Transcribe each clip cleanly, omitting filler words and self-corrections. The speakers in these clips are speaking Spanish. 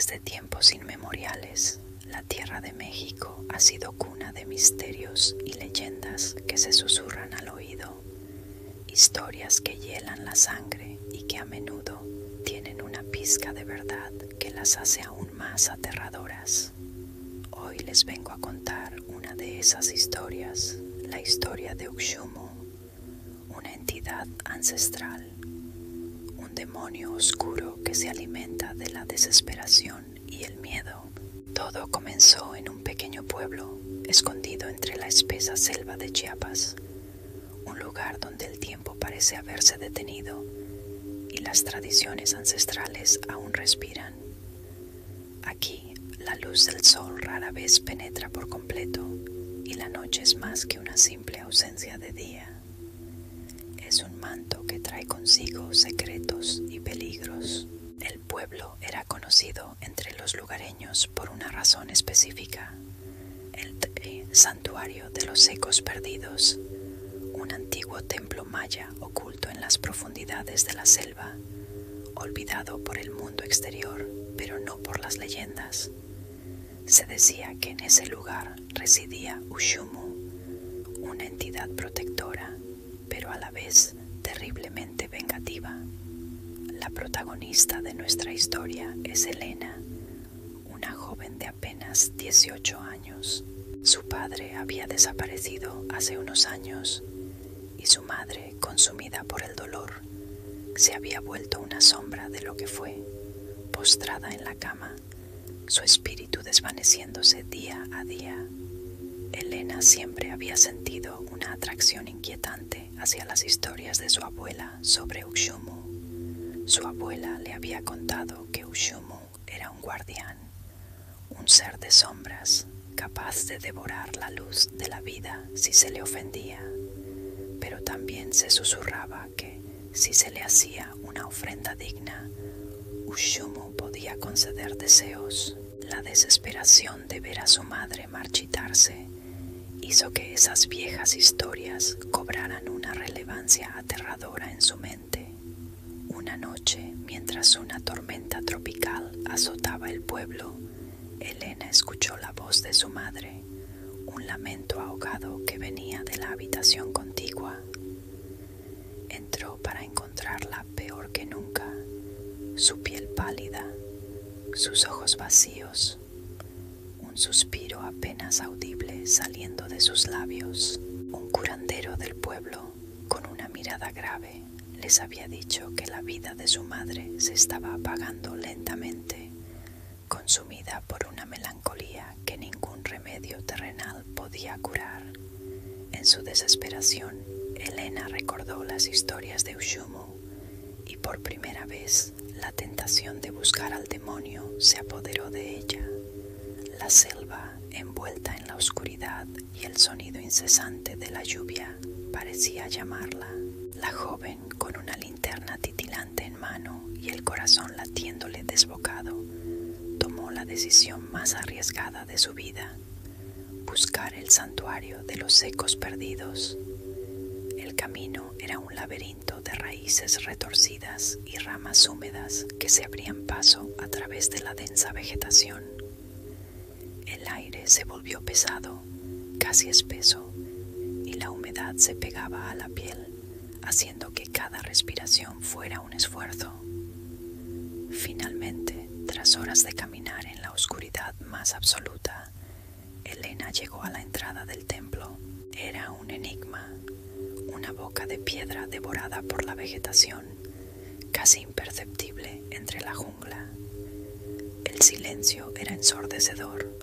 Desde tiempos inmemoriales, la Tierra de México ha sido cuna de misterios y leyendas que se susurran al oído, historias que hielan la sangre y que a menudo tienen una pizca de verdad que las hace aún más aterradoras. Hoy les vengo a contar una de esas historias, la historia de Uxumu, una entidad ancestral, un demonio oscuro que se alimenta de la desesperación y el miedo. Todo comenzó en un pequeño pueblo, escondido entre la espesa selva de Chiapas, un lugar donde el tiempo parece haberse detenido y las tradiciones ancestrales aún respiran. Aquí, la luz del sol rara vez penetra por completo y la noche es más que una simple ausencia de día. Es un manto que trae consigo secretos y peligros. El pueblo era conocido entre los lugareños por una razón específica: el Santuario de los Ecos Perdidos, un antiguo templo maya oculto en las profundidades de la selva, olvidado por el mundo exterior, pero no por las leyendas. Se decía que en ese lugar residía Uxumu, una entidad protectora, pero a la vez terriblemente vengativa. La protagonista de nuestra historia es Elena, una joven de apenas 18 años. Su padre había desaparecido hace unos años y su madre, consumida por el dolor, se había vuelto una sombra de lo que fue, postrada en la cama, su espíritu desvaneciéndose día a día. Elena siempre había sentido una atracción inquietante hacia las historias de su abuela sobre Uxumu. Su abuela le había contado que Uxumu era un guardián, un ser de sombras, capaz de devorar la luz de la vida si se le ofendía, pero también se susurraba que, si se le hacía una ofrenda digna, Uxumu podía conceder deseos. La desesperación de ver a su madre marchitarse hizo que esas viejas historias cobraran una relevancia aterradora en su mente. Una noche, mientras una tormenta tropical azotaba el pueblo, Elena escuchó la voz de su madre, un lamento ahogado que venía de la habitación contigua. Entró para encontrarla peor que nunca, su piel pálida, sus ojos vacíos, un suspiro apenas audible saliendo de sus labios. Un curandero del pueblo, con una mirada grave, les había dicho que la vida de su madre se estaba apagando lentamente, consumida por una melancolía que ningún remedio terrenal podía curar. En su desesperación, Elena recordó las historias de Uxumu y por primera vez la tentación de buscar al demonio se apoderó de ella. La selva, envuelta en la oscuridad y el sonido incesante de la lluvia, parecía llamarla. La joven, con una linterna titilante en mano y el corazón latiéndole desbocado, tomó la decisión más arriesgada de su vida: buscar el santuario de los Ecos Perdidos. El camino era un laberinto de raíces retorcidas y ramas húmedas que se abrían paso a través de la densa vegetación. El aire se volvió pesado, casi espeso, y la humedad se pegaba a la piel, haciendo que cada respiración fuera un esfuerzo. Finalmente, tras horas de caminar en la oscuridad más absoluta, Elena llegó a la entrada del templo. Era un enigma, una boca de piedra devorada por la vegetación, casi imperceptible entre la jungla. El silencio era ensordecedor,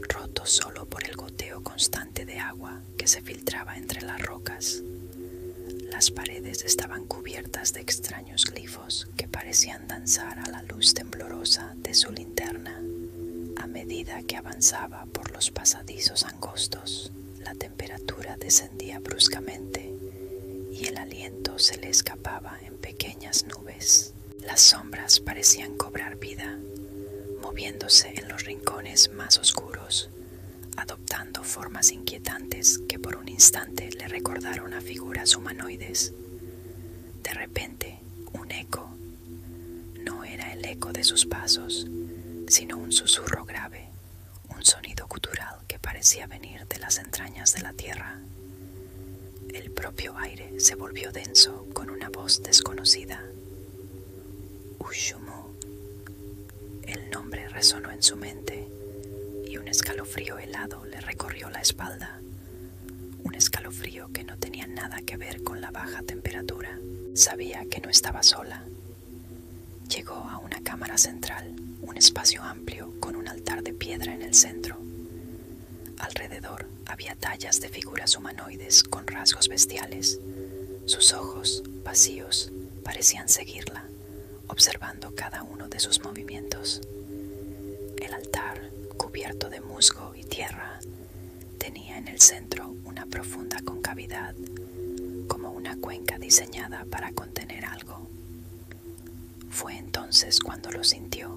roto solo por el goteo constante de agua que se filtraba entre las rocas. Las paredes estaban cubiertas de extraños glifos que parecían danzar a la luz temblorosa de su linterna. A medida que avanzaba por los pasadizos angostos, la temperatura descendía bruscamente y el aliento se le escapaba en pequeñas nubes. Las sombras parecían cobrar vida, moviéndose en los rincones más oscuros, adoptando formas inquietantes que por un instante le recordaron a figuras humanoides. De repente, un eco, no era el eco de sus pasos, sino un susurro grave, un sonido gutural que parecía venir de las entrañas de la tierra. El propio aire se volvió denso con una voz desconocida. Ushumu. El nombre resonó en su mente y un escalofrío helado le recorrió la espalda. Un escalofrío que no tenía nada que ver con la baja temperatura. Sabía que no estaba sola. Llegó a una cámara central, un espacio amplio con un altar de piedra en el centro. Alrededor había tallas de figuras humanoides con rasgos bestiales. Sus ojos, vacíos, parecían seguirla, observando cada uno de sus movimientos. El altar, cubierto de musgo y tierra, tenía en el centro una profunda concavidad, como una cuenca diseñada para contener algo. Fue entonces cuando lo sintió.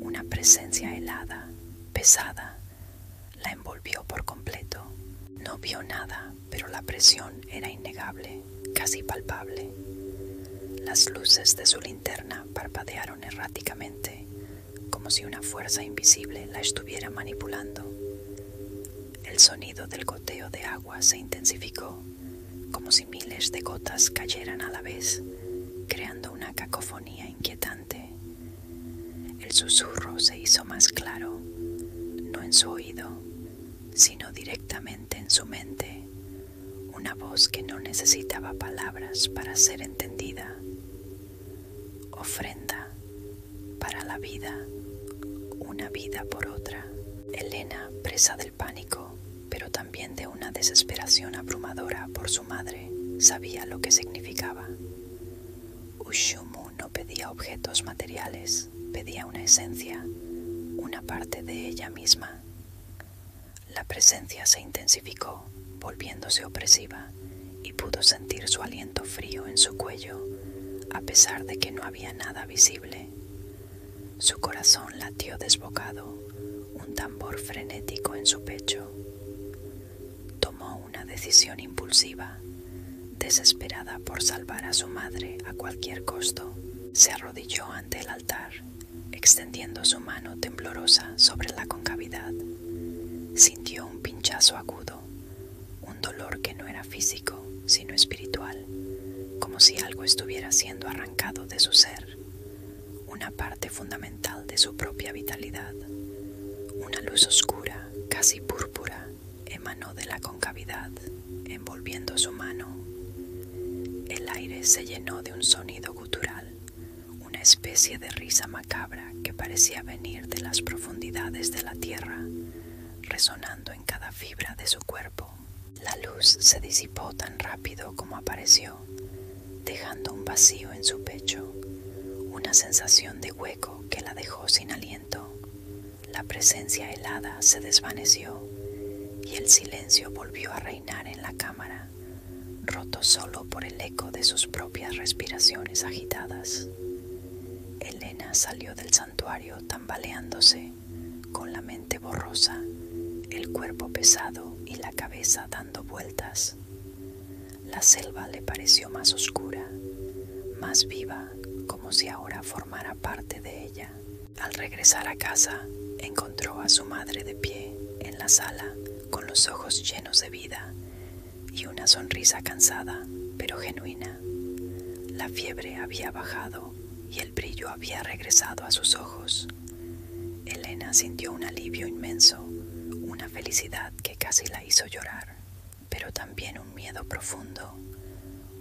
Una presencia helada, pesada, la envolvió por completo. No vio nada, pero la presión era innegable, casi palpable. Las luces de su linterna parpadearon erráticamente, como si una fuerza invisible la estuviera manipulando. El sonido del goteo de agua se intensificó, como si miles de gotas cayeran a la vez, creando una cacofonía inquietante. El susurro se hizo más claro, no en su oído, sino directamente en su mente, una voz que no necesitaba palabras para ser entendida. Ofrenda para la vida, una vida por otra. Elena, presa del pánico, pero también de una desesperación abrumadora por su madre, sabía lo que significaba. Ushumu no pedía objetos materiales, pedía una esencia, una parte de ella misma. La presencia se intensificó, volviéndose opresiva, y pudo sentir su aliento frío en su cuello, a pesar de que no había nada visible. Su corazón latió desbocado, un tambor frenético en su pecho. Tomó una decisión impulsiva, desesperada por salvar a su madre a cualquier costo. Se arrodilló ante el altar, extendiendo su mano temblorosa sobre la concavidad. Sintió un pinchazo agudo, un dolor que no era físico, sino espiritual, como si algo estuviera siendo arrancado de su ser, una parte fundamental de su propia vitalidad. Una luz oscura, casi púrpura, emanó de la concavidad, envolviendo su mano. El aire se llenó de un sonido gutural, una especie de risa macabra que parecía venir de las profundidades de la tierra, resonando en cada fibra de su cuerpo. La luz se disipó tan rápido como apareció, dejando un vacío en su pecho, una sensación de hueco que la dejó sin aliento. La presencia helada se desvaneció y el silencio volvió a reinar en la cámara, roto solo por el eco de sus propias respiraciones agitadas. Elena salió del santuario tambaleándose, con la mente borrosa, el cuerpo pesado y la cabeza dando vueltas. La selva le pareció más oscura, más viva, como si ahora formara parte de ella. Al regresar a casa, encontró a su madre de pie en la sala, con los ojos llenos de vida y una sonrisa cansada, pero genuina. La fiebre había bajado y el brillo había regresado a sus ojos. Elena sintió un alivio inmenso, una felicidad que casi la hizo llorar, pero también un miedo profundo,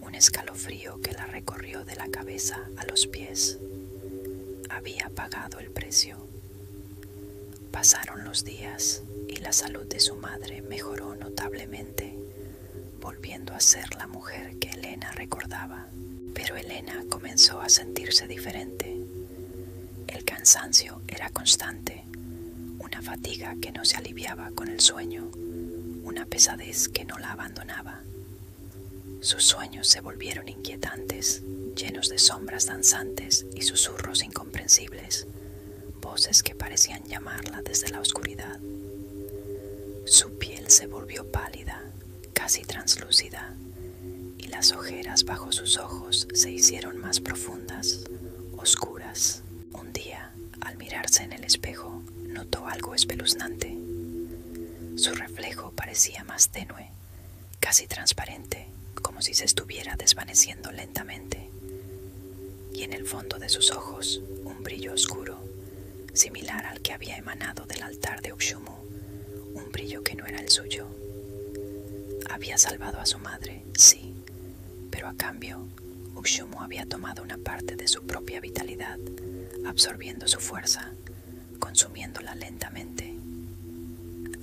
un escalofrío que la recorrió de la cabeza a los pies. Había pagado el precio. Pasaron los días y la salud de su madre mejoró notablemente, volviendo a ser la mujer que Elena recordaba. Pero Elena comenzó a sentirse diferente. El cansancio era constante, una fatiga que no se aliviaba con el sueño, una pesadez que no la abandonaba. Sus sueños se volvieron inquietantes, llenos de sombras danzantes y susurros incomprensibles, voces que parecían llamarla desde la oscuridad. Su piel se volvió pálida, casi translúcida, y las ojeras bajo sus ojos se hicieron más profundas, oscuras. Un día, al mirarse en el espejo, notó algo espeluznante. Su reflejo parecía más tenue, casi transparente, como si se estuviera desvaneciendo lentamente. Y en el fondo de sus ojos, un brillo oscuro, similar al que había emanado del altar de Uxumu, un brillo que no era el suyo. Había salvado a su madre, sí, pero a cambio, Uxumu había tomado una parte de su propia vitalidad, absorbiendo su fuerza, consumiéndola lentamente.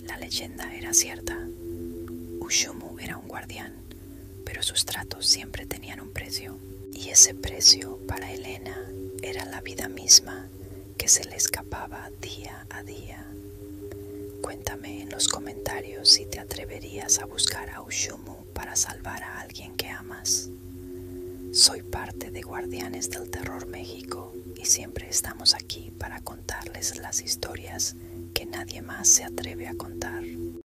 La leyenda era cierta. Uxumu era un guardián, pero sus tratos siempre tenían un precio. Y ese precio para Elena era la vida misma que se le escapaba día a día. Cuéntame en los comentarios si te atreverías a buscar a Uxumu para salvar a alguien que amas. Soy parte de Guardianes del Terror México y siempre estamos aquí para contarles las historias que nadie más se atreve a contar.